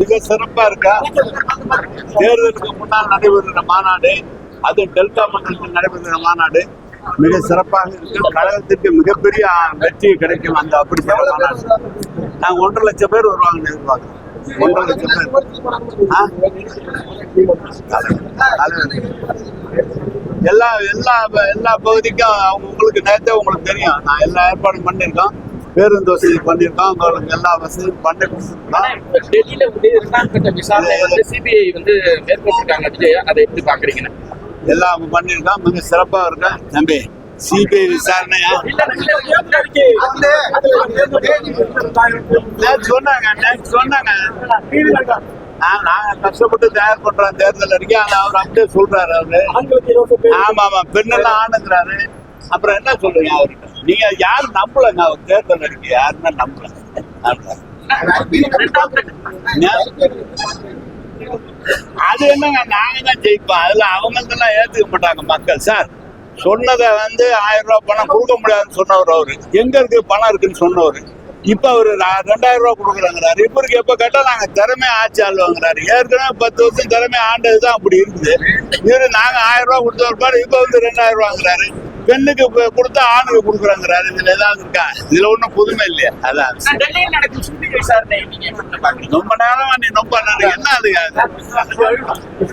மிக சிறப்பா இருக்கா. தேர்தலுக்கு முன்னால் நடைபெறுகிற மாநாடு, அது டெல்டா மண்டலத்தில் நடைபெறுகிற மாநாடு மிக சிறப்பாக இருக்கு. கழகத்திற்கு மிகப்பெரிய வெற்றி கிடைக்கும். அந்த அப்படிப்பட்ட மாநாடு நாங்க 1.5 லட்சம் பேர் வருவாங்க எதிர்பார்க்கிறோம். 1.5 லட்சம் பேர். எல்லா எல்லா எல்லா பகுதிக்கும் அவங்க உங்களுக்கு நேரத்தே உங்களுக்கு தெரியும். நான் எல்லா ஏற்பாடும் பண்ணியிருக்கோம். பேருந்து வசதி பண்ணியிருக்கோம். உங்களுக்கு எல்லா வசதியும் பண்ணி கொடுத்துருக்கோம். டெல்லியில வந்து 2ஆம் கட்ட விசாரணை வந்து சிபிஐ வந்து மேற்கொண்டிருக்காங்க. விஜய், அதை எப்படி பாக்குறீங்க? எல்லாம் பண்ணியிருக்கோம். மிக சிறப்பாக இருக்கேன் தம்பி. சிபிஐ விசாரணையா சொன்னாங்க. நாங்க கஷ்டப்பட்டு தயார் பண்றோம் தேர்தல் அறிக்கை. அவர் அப்படியே சொல்றாரு. அவரு ஆமா ஆமா பெண்ணெல்லாம் ஆணுங்கிறாரு. அப்புறம் என்ன சொல்றீங்க அவர்கிட்ட? நீங்க யாரும் நம்பலங்க. அவர் தேர்தல் அறிக்கை யாருன்னா நம்பல. அது என்னங்க, நாங்க தான் ஜெயிப்போம். அதுல அவங்களுக்கெல்லாம் ஏத்துக்க மாட்டாங்க மக்கள். சார் சொன்னதை வந்து 1000 ரூபாய் பணம் கொடுக்க முடியாதுன்னு சொன்னவர். அவரு எங்க இருக்கு பணம் இருக்குன்னு சொன்னவர். இப்ப அவரு 2000 ரூபாய் கொடுக்குறாங்கிறாரு. இவருக்கு எப்ப கேட்டா நாங்க திறமை ஆட்சி ஆளுவாங்கிறாரு. ஏற்கனவே 10 வருஷம் திறமை ஆண்டதுதான் அப்படி இருக்குது. இவரு நாங்க 1000 ரூபாய் கொடுத்தவர் பாரு, இப்ப வந்து 2000 ரூபாங்கிறாரு. பெண்ணுக்கு கொடுத்தா ஆணுக்கு கொடுக்குறாங்கிறாரு. இதுல ஏதாவது இருக்கா? இதுல ஒண்ணும் புதுமை இல்லையா? அதான் ரொம்ப நேரமா நீ ரொம்ப என்ன அது